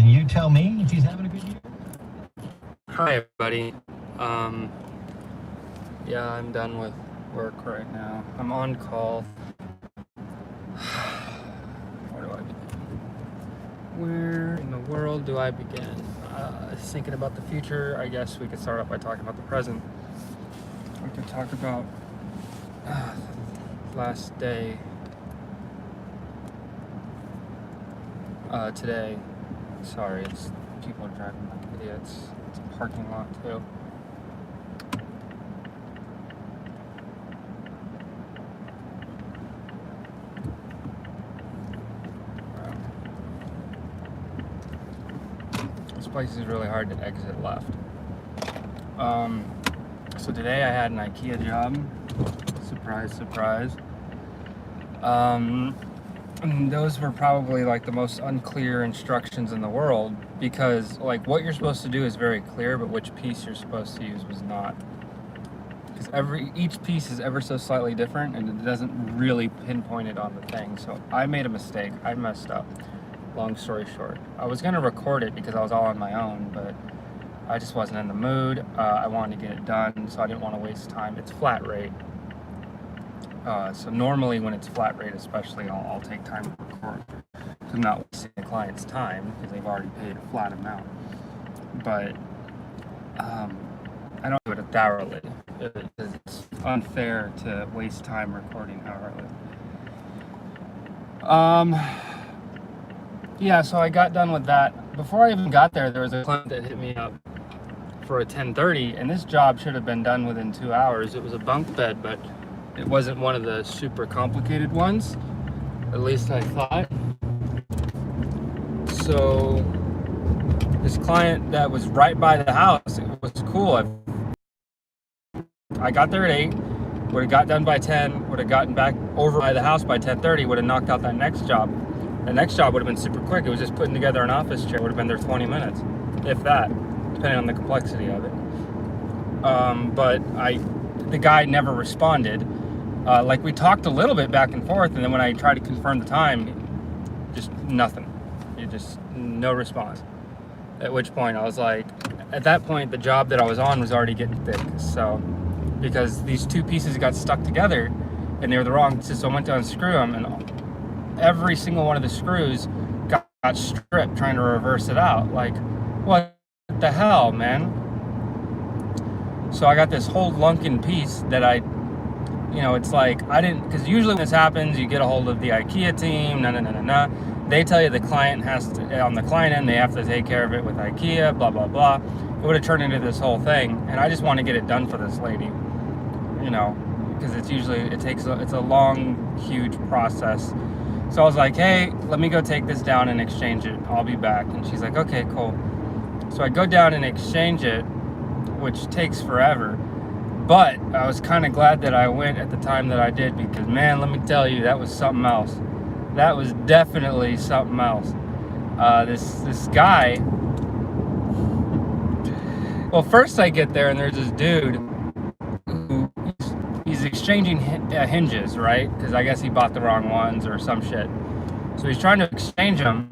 and you tell me if he's having a good year. Hi, everybody. Yeah, I'm done with work right now. I'm on call. Where do I begin? Where in the world do I begin? Thinking about the future, I guess we could start off by talking about the present. We could talk about last day. Today. Sorry, it's people are driving like idiots. It's a parking lot too. This place is really hard to exit left. So today I had an IKEA job. Surprise, surprise. And those were probably like the most unclear instructions in the world, because like what you're supposed to do is very clear, but which piece you're supposed to use was not. Because each piece is ever so slightly different, and it doesn't really pinpoint it on the thing. So I made a mistake. I messed up. Long story short, I was gonna record it because I was all on my own, but I just wasn't in the mood. I wanted to get it done, so I didn't want to waste time. It's flat rate. So normally when it's flat rate especially, I'll take time to record. I'm not wasting the client's time because they've already paid a flat amount. But I don't do it hourly. It's unfair to waste time recording hourly. Yeah, so I got done with that. Before I even got there was a client that hit me up for a 10:30, and this job should have been done within 2 hours. It was a bunk bed, but it wasn't one of the super complicated ones, at least I thought. So this client that was right by the house, it was cool. I got there at 8, would have got done by 10, would have gotten back over by the house by 10:30, would have knocked out that next job. The next job would have been super quick. It was just putting together an office chair. Would have been there 20 minutes, if that, depending on the complexity of it. But the guy never responded. Like we talked a little bit back and forth, and then when I tried to confirm the time, just nothing. Just no response. At which point I was like, at that point the job that I was on was already getting thick. So because these two pieces got stuck together and they were the wrong, so I went to unscrew them, and every single one of the screws got stripped trying to reverse it out. Like, what the hell, man? So I got this whole lunken piece that it's like, because usually when this happens, you get a hold of the IKEA team, They tell you the client on the client end, they have to take care of it with IKEA, blah, blah, blah. It would have turned into this whole thing, and I just want to get it done for this lady, because it's a long, huge process. So I was like, hey, let me go take this down and exchange it. I'll be back. And she's like, okay, cool. So I go down and exchange it, which takes forever. But I was kind of glad that I went at the time that I did, because, man, let me tell you, that was something else. That was definitely something else. This guy, well, first I get there and there's this dude who he's exchanging hinges, right? Because I guess he bought the wrong ones or some shit. So he's trying to exchange them,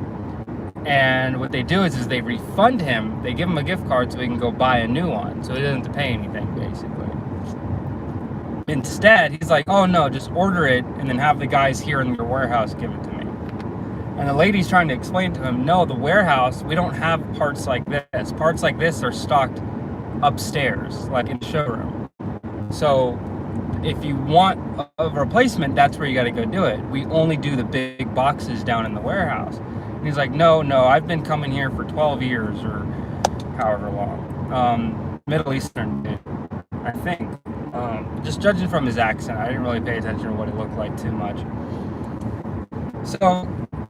and what they do is they refund him. They give him a gift card so he can go buy a new one, so he doesn't have to pay anything, basically. Instead, he's like, oh no, just order it and then have the guys here in your warehouse give it to me. And the lady's trying to explain to him, no, the warehouse, we don't have parts like this. Parts like this are stocked upstairs, like in the showroom. So if you want a replacement, that's where you got to go do it. We only do the big boxes down in the warehouse. And he's like, no, I've been coming here for 12 years or however long. Middle Eastern dude, I think. Just judging from his accent, I didn't really pay attention to what he looked like too much. So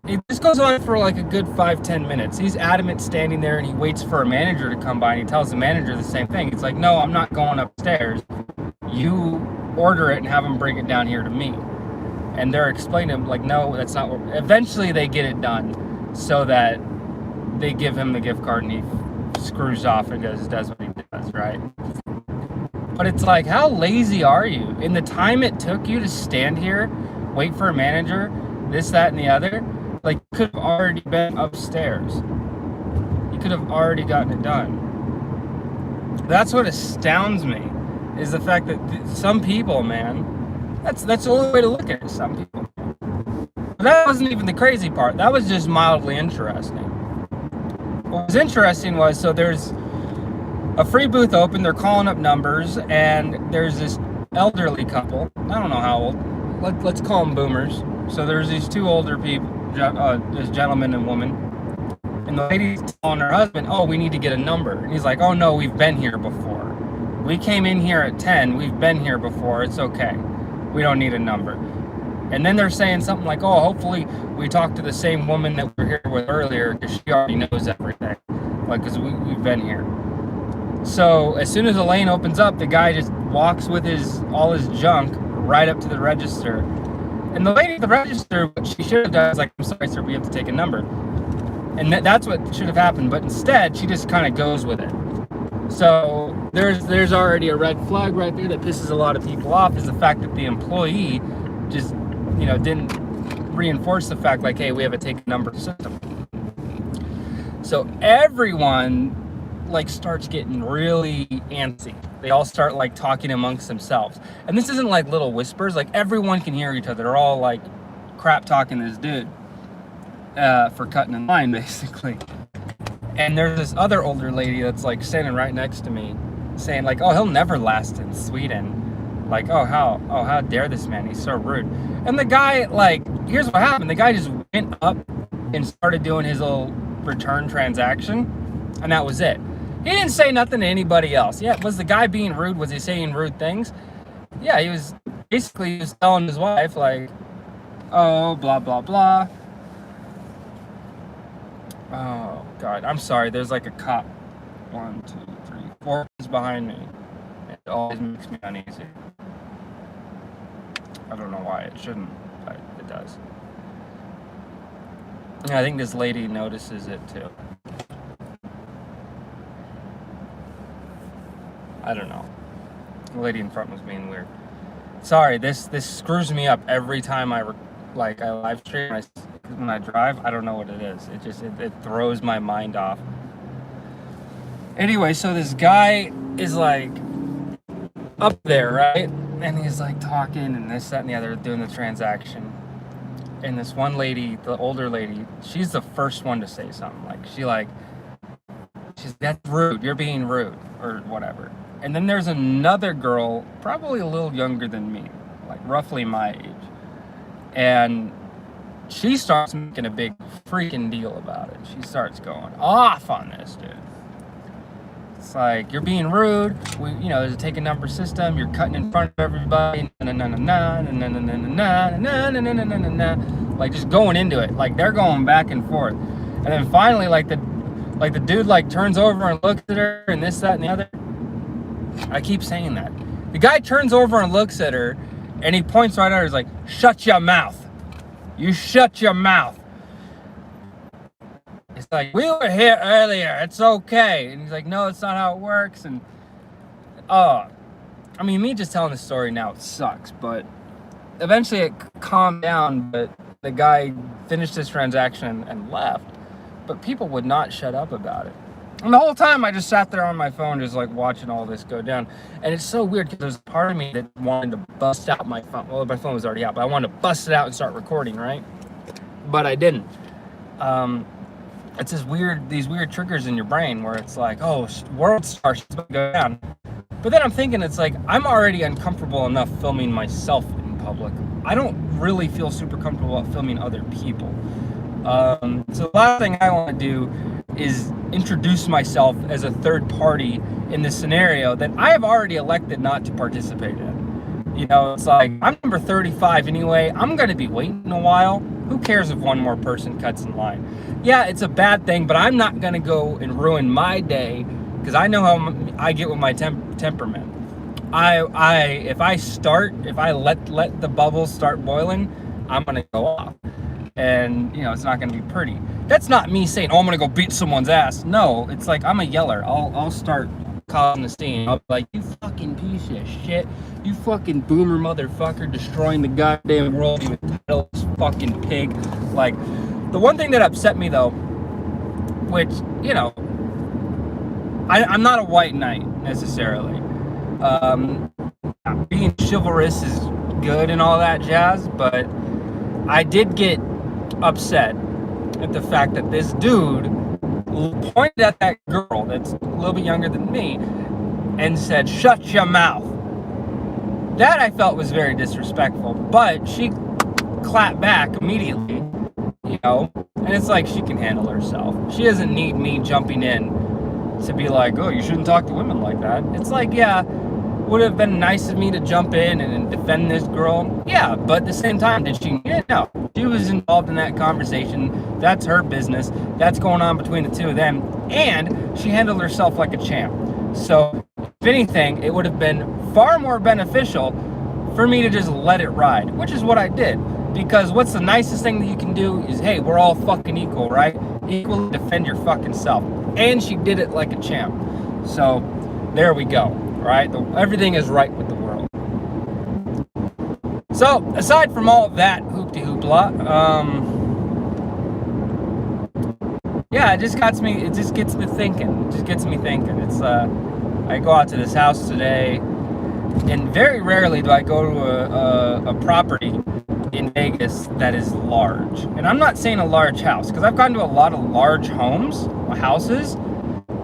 it just goes on for like a good 5-10 minutes. He's adamant standing there, and he waits for a manager to come by, and he tells the manager the same thing. It's like, no, I'm not going upstairs. You order it and have them bring it down here to me. And they're explaining to him, like, no, that's not what... Eventually they get it done so that they give him the gift card and he screws off and does what he does, right? But it's like, how lazy are you? In the time it took you to stand here, wait for a manager, this, that, and the other, like, you could have already been upstairs. could have already gotten it done. That's what astounds me, is the fact that some people, man, that's the only way to look at it. Some people. But that wasn't even the crazy part. That was just mildly interesting. What was interesting was, so there's a free booth open. They're calling up numbers, and there's this elderly couple. I don't know how old. Let's call them boomers. So there's these two older people, this gentleman and woman. And the lady's telling her husband, oh, we need to get a number. And he's like, oh, no, we've been here before. We came in here at 10. We've been here before. It's okay. We don't need a number. And then they're saying something like, oh, hopefully we talked to the same woman that we were here with earlier because she already knows everything. Like, because we've been here. So as soon as the lane opens up, the guy just walks with all his junk right up to the register. And the lady at the register, what she should have done is like, I'm sorry, sir, we have to take a number. And that's what should have happened. But instead, she just kind of goes with it. So there's already a red flag right there that pisses a lot of people off, is the fact that the employee just, didn't reinforce the fact like, hey, we have a take a number system. So everyone like starts getting really antsy. They all start like talking amongst themselves. And this isn't like little whispers, like everyone can hear each other. They're all like crap talking this dude for cutting in line, basically. And there's this other older lady that's like standing right next to me saying like, oh, he'll never last in Sweden. Like, oh, how dare this man, he's so rude. And the guy, like, here's what happened. The guy just went up and started doing his little return transaction, and that was it. He didn't say nothing to anybody else. Yeah, was the guy being rude? Was he saying rude things? Yeah, he was telling his wife, like, oh, blah, blah, blah. Oh, God, I'm sorry. There's like a cop. 1, 2, 3, 4 is behind me. It always makes me uneasy. I don't know why it shouldn't, but it does. And I think this lady notices it too. I don't know. The lady in front was being weird. Sorry, this screws me up every time I live stream. When I drive, I don't know what it is. It throws my mind off. Anyway, so this guy is like up there, right? And he's like talking and this, that, and the other, doing the transaction. And this one lady, the older lady, she's the first one to say something. Like, she's, that's rude. You're being rude, or whatever. And then there's another girl, probably a little younger than me, like roughly my age. And she starts making a big freaking deal about it. She starts going off on this dude. It's like, you're being rude. There's a take a number system. You're cutting in front of everybody. Like, just going into it. Like, they're going back and forth. And then finally, like the dude like turns over and looks at her and this, that, and the other. I keep saying that. The guy turns over and looks at her and he points right at her. He's like, shut your mouth. You shut your mouth. It's like, we were here earlier. It's okay. And he's like, no, it's not how it works. And, me just telling the story now, it sucks. But eventually it calmed down. But the guy finished his transaction and left. But people would not shut up about it. And the whole time I just sat there on my phone just like watching all this go down. And it's so weird because there's a part of me that wanted to bust out my phone. Well, my phone was already out, but I wanted to bust it out and start recording, right? But I didn't. It's these weird triggers in your brain where it's like, oh, world star, she's about to go down. But then I'm thinking, it's like, I'm already uncomfortable enough filming myself in public. I don't really feel super comfortable about filming other people. So the last thing I want to do is introduce myself as a third party in this scenario that I have already elected not to participate in. It's like, I'm number 35 anyway. I'm going to be waiting a while. Who cares if one more person cuts in line? Yeah, it's a bad thing, but I'm not going to go and ruin my day because I know how I get with my temperament. If I let the bubbles start boiling, I'm going to go off. And, it's not going to be pretty. That's not me saying, oh, I'm going to go beat someone's ass. No, it's like, I'm a yeller. I'll start causing the scene. I'll be like, you fucking piece of shit. You fucking boomer motherfucker destroying the goddamn world, you entitled fucking pig. Like, the one thing that upset me, though, which, I'm not a white knight necessarily. Being chivalrous is good and all that jazz, but I did get upset at the fact that this dude pointed at that girl that's a little bit younger than me and said, "Shut your mouth." That I felt was very disrespectful, but she clapped back immediately, you know, and it's like she can handle herself. She doesn't need me jumping in to be like, "Oh, you shouldn't talk to women like that." It's like, yeah, would have been nice of me to jump in and defend this girl. Yeah, but at the same time, did she need it? No. She was involved in that conversation. That's her business. That's going on between the two of them. And she handled herself like a champ. So, if anything, it would have been far more beneficial for me to just let it ride, which is what I did. Because what's the nicest thing that you can do is, hey, we're all fucking equal, right? Equally defend your fucking self. And she did it like a champ. So, there we go, right? Everything is right with the world. So, aside from all of that hoopty-hoopla, yeah, it just gets me thinking. It's, I go out to this house today, and very rarely do I go to a property in Vegas that is large. And I'm not saying a large house, because I've gone to a lot of large houses,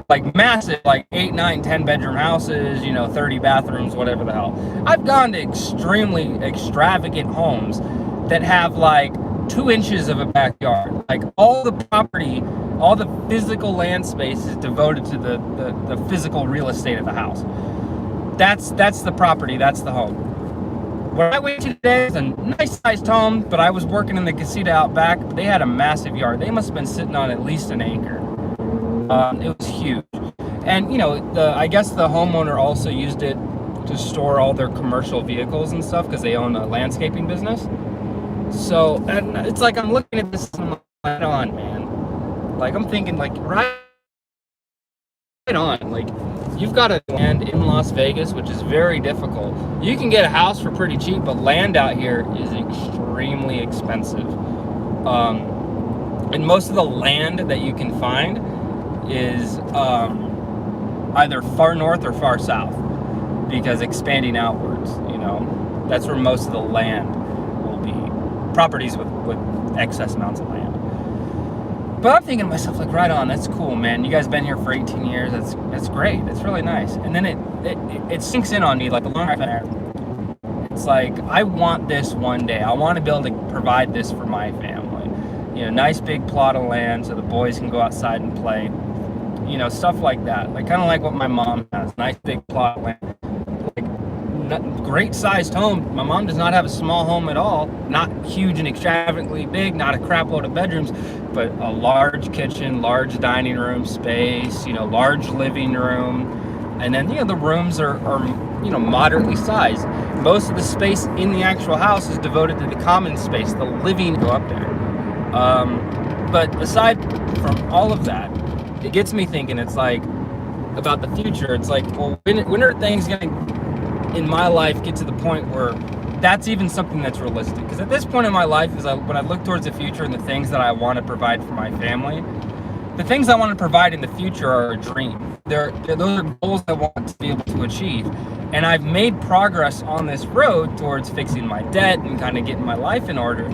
like massive, like 8, 9, 10 bedroom houses, 30 bathrooms, whatever the hell. I've gone to extremely extravagant homes that have like 2 inches of a backyard. Like all the property, all the physical land space is devoted to the physical real estate of the house. That's the property, that's the home. What I went to today was a nice sized home, but I was working in the casita out back. They had a massive yard. They must have been sitting on at least an acre. It was huge. And, I guess the homeowner also used it to store all their commercial vehicles and stuff because they own a landscaping business. So, and it's like I'm looking at this and I'm like, right on, man. Like, I'm thinking, like, right on. Like, you've got to land in Las Vegas, which is very difficult. You can get a house for pretty cheap, but land out here is extremely expensive. And most of the land that you can find is either far north or far south, because expanding outwards, that's where most of the land will be. Properties with excess amounts of land. But I'm thinking to myself, like, right on, that's cool, man. You guys been here for 18 years. That's great. That's really nice. And then it sinks in on me, like, the longer I've been there, it's like, I want this one day. I want to be able to provide this for my family. Nice big plot of land so the boys can go outside and play. Stuff like that. Like, kind of like what my mom has. Nice big plot of land. Like, great sized home. My mom does not have a small home at all. Not huge and extravagantly big. Not a crap load of bedrooms. But a large kitchen, large dining room space, large living room. And then, the rooms are moderately sized. Most of the space in the actual house is devoted to the common space, the living go up there. But aside from all of that, it gets me thinking, it's like, about the future. It's like, well, when are things going to, in my life, get to the point where that's even something that's realistic? Because at this point in my life, when I look towards the future and the things that I want to provide for my family, the things I want to provide in the future are a dream. Those are goals I want to be able to achieve. And I've made progress on this road towards fixing my debt and kind of getting my life in order.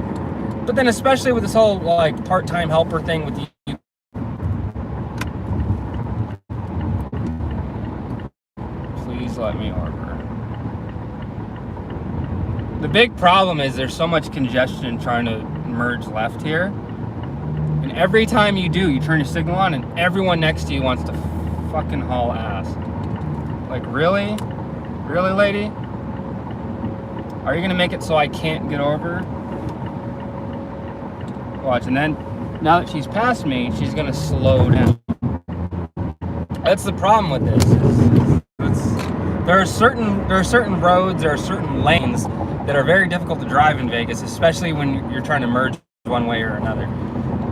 But then especially with this whole, like, part-time helper thing with you. Please let me order. The big problem is there's so much congestion trying to merge left here. And every time you do, you turn your signal on and everyone next to you wants to fucking haul ass. Like, really? Really, lady? Are you gonna make it so I can't get over? Watch, and then now that she's passed me, she's gonna slow down. That's the problem with this. There are certain roads, there are certain lanes that are very difficult to drive in Vegas, especially when you're trying to merge one way or another.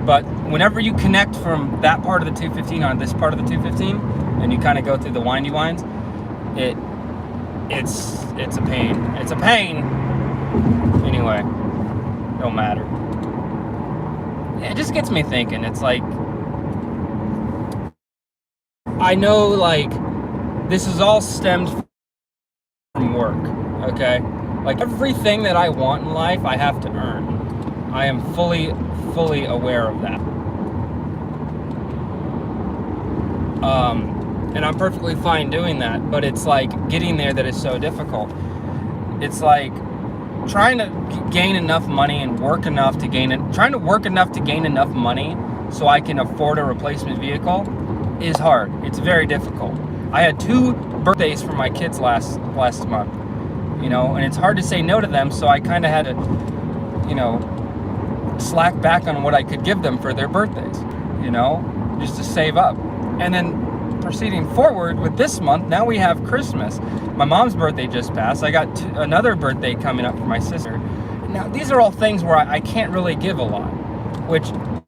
But whenever you connect from that part of the 215 on this part of the 215, and you kind of go through the windy winds, it's a pain. It's a pain. Anyway, don't matter. It just gets me thinking. It's like, I know, like, this is all stemmed from work, okay? Like, everything that I want in life, I have to earn. I am fully aware of that. And I'm perfectly fine doing that, but it's like getting there that is so difficult. It's like trying to gain enough money and work enough to gain it, trying to work enough to gain enough money so I can afford a replacement vehicle is hard. It's very difficult. I had 2 birthdays for my kids last month, you know, and it's hard to say no to them, so I kind of had to, you know, slack back on what I could give them for their birthdays, you know, just to save up. And then proceeding forward with this month, now we have Christmas. My mom's birthday just passed. I got another birthday coming up for my sister. Now, these are all things where I can't really give a lot, which I'm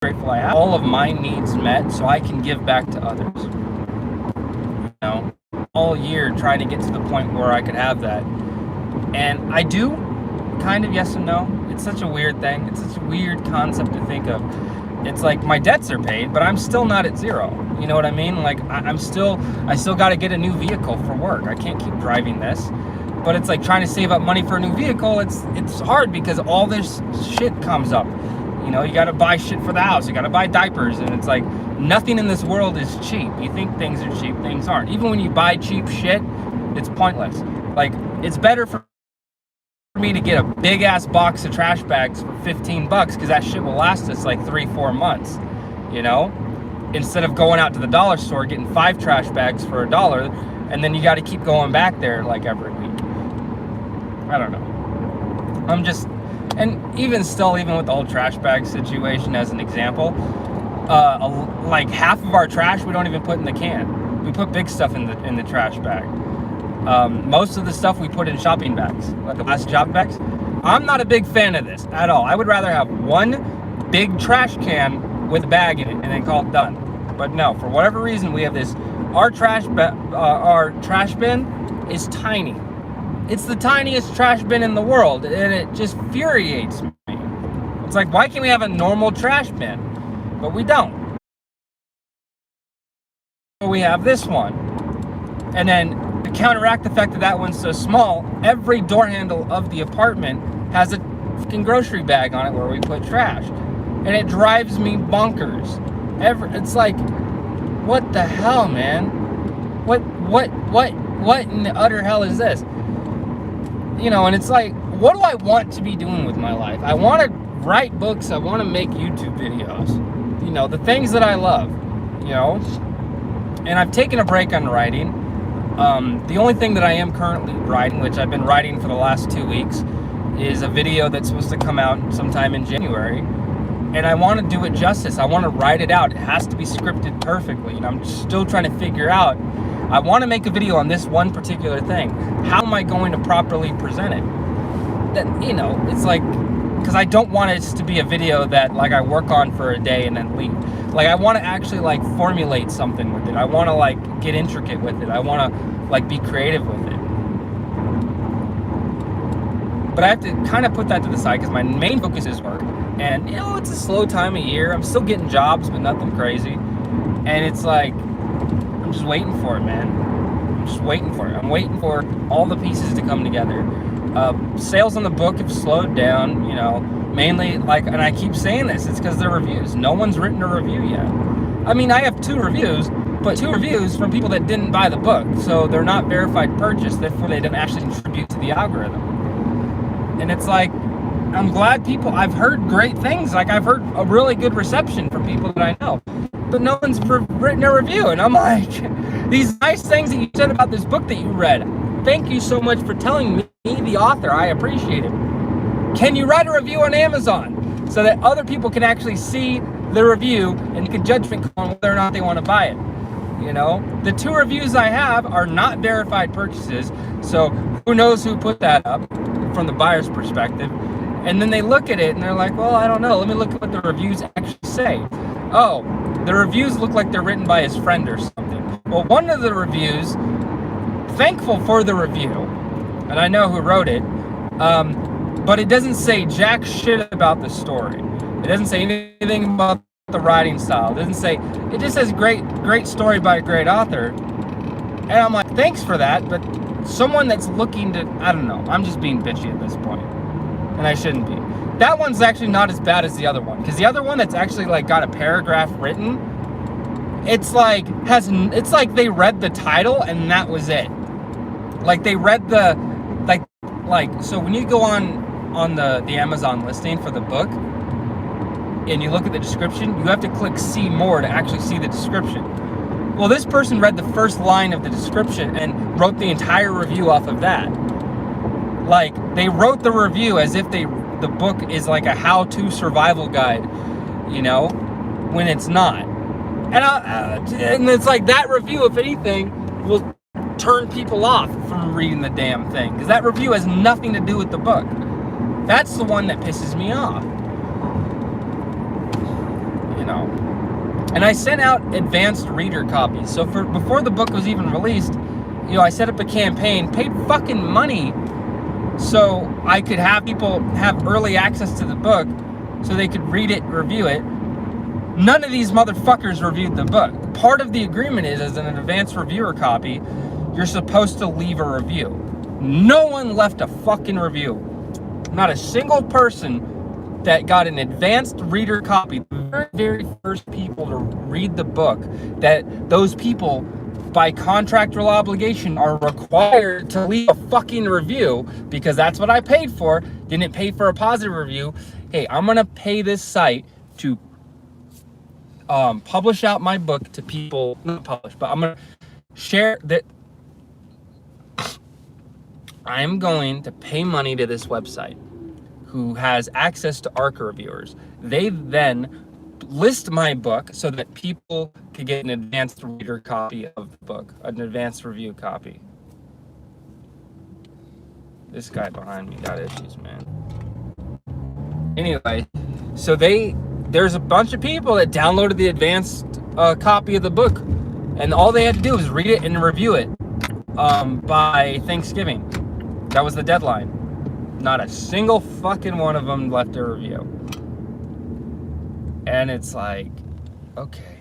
grateful I have all of my needs met so I can give back to others. You know, all year trying to get to the point where I could have that. And I do, kind of, yes and no. It's such a weird thing. It's such a weird concept to think of. It's like my debts are paid, but I'm still not at zero. You know what I mean? Like I still got to get a new vehicle for work. I can't keep driving this. But it's like trying to save up money for a new vehicle. It's hard because all this shit comes up. You know, you got to buy shit for the house. You got to buy diapers, and it's like nothing in this world is cheap. You think things are cheap, things aren't. Even when you buy cheap shit, it's pointless. Like, it's better for me to get a big ass box of trash bags for $15 because that shit will last us like 3-4 months, you know, instead of going out to the dollar store getting 5 trash bags for $1 and then you got to keep going back there like every week. I don't know. And even with the whole trash bag situation as an example, like half of our trash we don't even put in the can. We put big stuff in the trash bag. Most of the stuff we put in shopping bags, like the plastic shopping bags. I'm not a big fan of this at all. I would rather have one big trash can with a bag in it and then call it done. But no, for whatever reason, we have this. Our trash bin is tiny. It's the tiniest trash bin in the world, and it just infuriates me. It's like, why can't we have a normal trash bin? But we don't. So we have this one, and then to counteract the fact that that one's so small, every door handle of the apartment has a fucking grocery bag on it where we put trash. And it drives me bonkers. It's like, what the hell, man? What in the utter hell is this? You know, and it's like, what do I want to be doing with my life? I want to write books. I want to make YouTube videos. You know, the things that I love, you know. And I've taken a break on writing. The only thing that I am currently writing, which I've been writing for the last 2 weeks, is a video that's supposed to come out sometime in January. And I want to do it justice. I want to write it out. It has to be scripted perfectly. And I'm still trying to figure out, I want to make a video on this one particular thing. How am I going to properly present it? That, you know, it's like, because I don't want it to be a video that like I work on for a day and then leave. Like, I want to actually like formulate something with it. I want to like get intricate with it. I want to like be creative with it. But I have to kind of put that to the side because my main focus is work. And, you know, it's a slow time of year. I'm still getting jobs, but nothing crazy. And it's like, I'm just waiting for it, man. I'm just waiting for it. I'm waiting for all the pieces to come together. Sales on the book have slowed down, you know, mainly, like, and I keep saying this, it's because they're reviews. No one's written a review yet. I mean, I have 2 reviews, but 2 reviews from people that didn't buy the book. So they're not verified purchase, therefore they didn't actually contribute to the algorithm. And it's like, I'm glad I've heard great things. Like, I've heard a really good reception from people that I know, but no one's written a review. And I'm like, these nice things that you said about this book that you read, thank you so much for telling me, the author. I appreciate it. Can you write a review on Amazon so that other people can actually see the review and make a judgment on whether or not they want to buy it? You know, the 2 reviews I have are not verified purchases, so who knows who put that up from the buyer's perspective. And then they look at it and they're like, well, I don't know. Let me look at what the reviews actually say. Oh, the reviews look like they're written by his friend or something. Well, one of the reviews, thankful for the review, and I know who wrote it, but it doesn't say jack shit about the story. It doesn't say anything about the writing style. It doesn't say, it just says great story by a great author. And I'm like, thanks for that, but someone that's looking to, I don't know, I'm just being bitchy at this point, and I shouldn't be. That one's actually not as bad as the other one, because the other one that's actually like got a paragraph written, it's like they read the title and that was it. Like they read the, like so when you go on the Amazon listing for the book, and you look at the description, you have to click see more to actually see the description. Well, this person read the first line of the description and wrote the entire review off of that. Like, they wrote the review as if the book is like a how-to survival guide, you know, when it's not. And it's like that review, if anything, will turn people off from reading the damn thing, because that review has nothing to do with the book. That's the one that pisses me off. You know. And I sent out advanced reader copies. So before the book was even released, you know, I set up a campaign, paid fucking money so I could have people have early access to the book so they could read it, review it. None of these motherfuckers reviewed the book. Part of the agreement is, as an advanced reviewer copy, you're supposed to leave a review. No one left a fucking review. Not a single person that got an advanced reader copy, the very, very first people to read the book, that those people, by contractual obligation, are required to leave a fucking review, because that's what I paid for. Didn't pay for a positive review. Hey, I'm gonna pay this site to publish out my book to people, not publish, but I'm gonna share that. I'm going to pay money to this website who has access to ARCA reviewers. They then list my book so that people could get an advanced reader copy of the book, an advanced review copy. This guy behind me got issues, man. Anyway, so there's a bunch of people that downloaded the advanced copy of the book, and all they had to do was read it and review it by Thanksgiving. That was the deadline. Not a single fucking one of them left a review. And it's like, okay.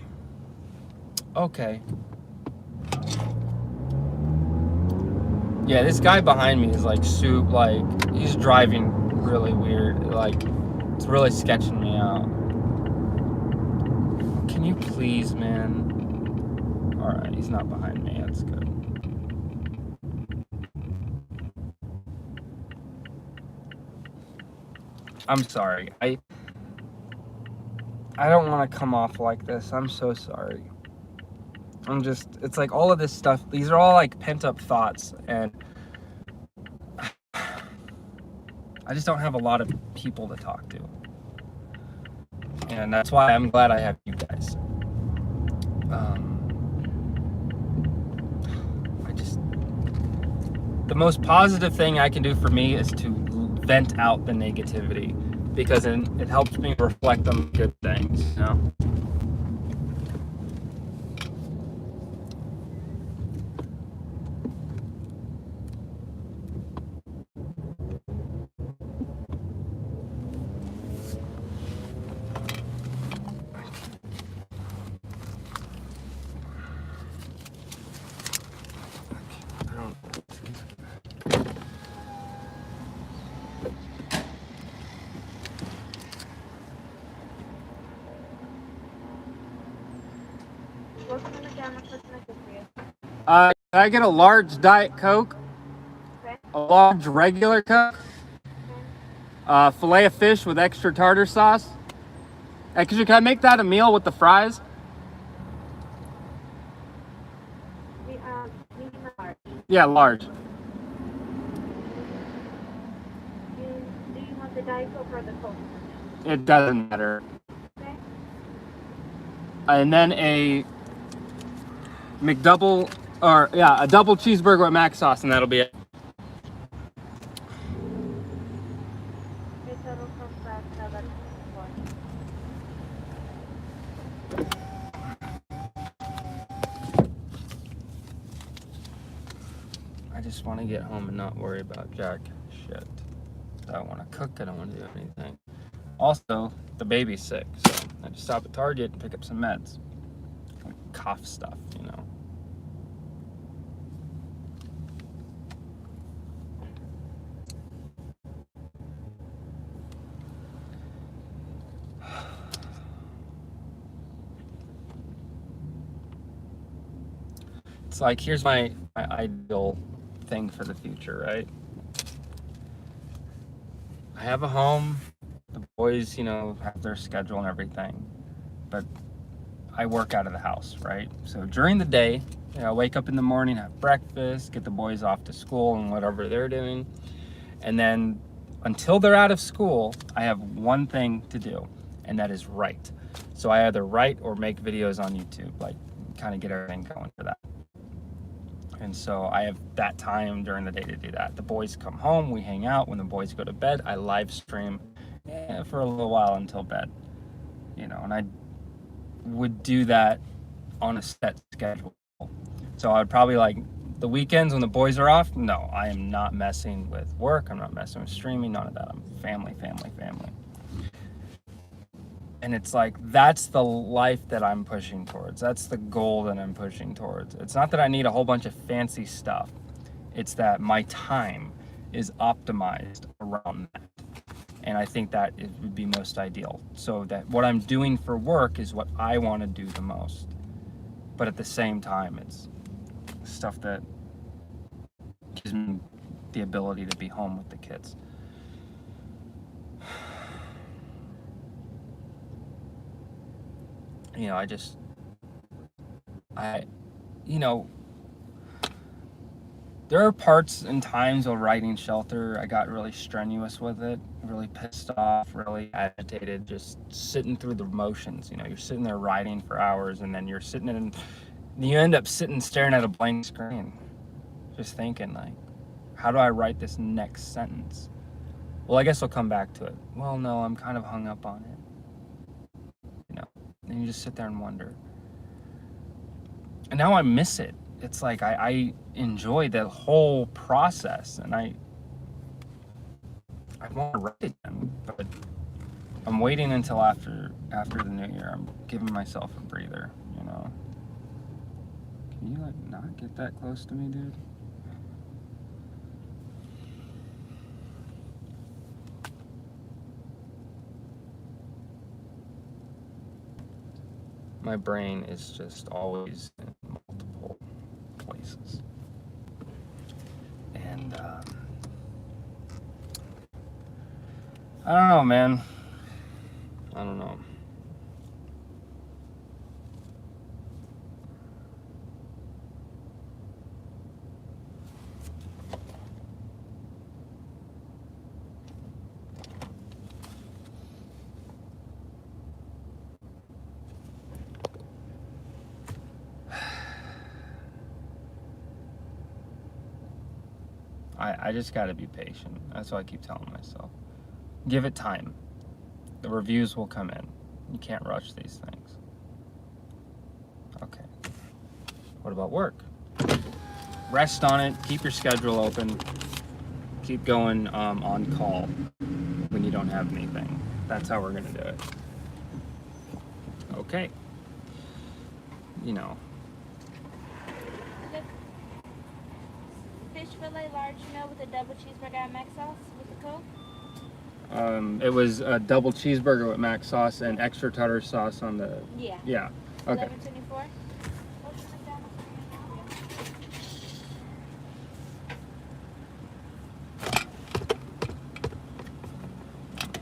Yeah, this guy behind me is like he's driving really weird. Like, it's really sketching me out. Can you please, man? Alright, he's not behind me. That's good. I'm sorry. I don't want to come off like this. I'm so sorry. It's like all of this stuff, these are all like pent up thoughts, and I just don't have a lot of people to talk to. And that's why I'm glad I have you guys. The most positive thing I can do for me is to vent out the negativity, because it helps me reflect on good things, you know? Can I get a large Diet Coke? Okay. A large regular Coke? Okay. Filet of fish with extra tartar sauce? Hey, can I make that a meal with the fries? Medium or large? Yeah, large. Do you want the Diet Coke or the Coke? It doesn't matter. Okay. And then a McDouble, a double cheeseburger with mac sauce, and that'll be it. I just want to get home and not worry about jack shit. I don't want to cook, I don't want to do anything. Also, the baby's sick, so had to stop at Target and pick up some meds, like cough stuff, you know. It's like, here's my ideal thing for the future, right? I have a home, the boys, you know, have their schedule and everything, but I work out of the house, right? So during the day, you know, I wake up in the morning, have breakfast, get the boys off to school and whatever they're doing. And then until they're out of school, I have one thing to do, and that is write. So I either write or make videos on YouTube, like kind of get everything going for that. And so I have that time during the day to do that. The boys come home, we hang out. When the boys go to bed, I live stream for a little while until bed, you know, and I would do that on a set schedule. So I'd probably, like, the weekends when the boys are off, no, I am not messing with work. I'm not messing with streaming, none of that. I'm family. And it's like, that's the life that I'm pushing towards. That's the goal that I'm pushing towards. It's not that I need a whole bunch of fancy stuff. It's that my time is optimized around that. And I think that it would be most ideal. So that what I'm doing for work is what I want to do the most. But at the same time, it's stuff that gives me the ability to be home with the kids. You know, you know, there are parts and times of writing Shelter I got really strenuous with it, really pissed off, really agitated, just sitting through the motions. You know, you're sitting there writing for hours, and then you're sitting in, you end up sitting staring at a blank screen, just thinking, like, how do I write this next sentence? Well, I guess I'll come back to it. Well, no, I'm kind of hung up on it. You know, and you just sit there and wonder. And now I miss it. It's like I enjoy the whole process, and I want to write it again, but I'm waiting until after the new year. I'm giving myself a breather, you know. Can you, like, not get that close to me, dude? My brain is just always in multiple places. And I don't know, man. I don't know. I just got to be patient. That's what I keep telling myself. Give it time. The reviews will come in. You can't rush these things. Okay. What about work? Rest on it. Keep your schedule open. Keep going on call when you don't have anything. That's how we're going to do it. Okay. You know. Fish fillet large meal with a double cheeseburger and mac sauce with the Coke? It was a double cheeseburger with mac sauce and extra tartar sauce on the... Yeah. Yeah. Okay. $11.24.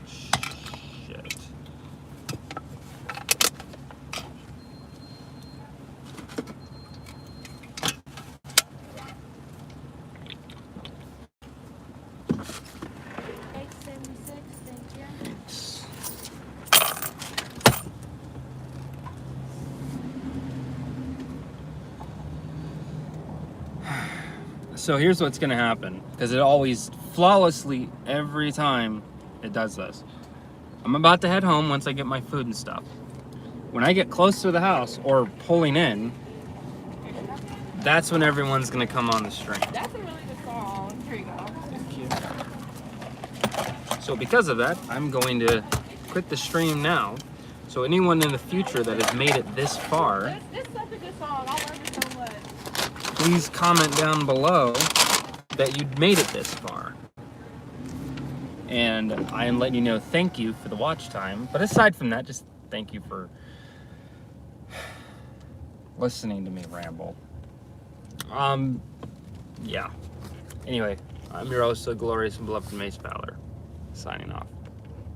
Shit. So here's what's gonna happen, because it always flawlessly every time it does this. I'm about to head home once I get my food and stuff. When I get close to the house or pulling in, that's when everyone's gonna come on the stream. That's a really good song. Here you go. Thank you. So because of that, I'm going to quit the stream now So anyone in the future that has made it this far, This is such a good song. I love it so much. please comment down below that you made it this far. And I am letting you know thank you for the watch time. But aside from that, just thank you for listening to me ramble. Yeah. Anyway, I'm your host, the glorious and beloved Mace Fowler, signing off.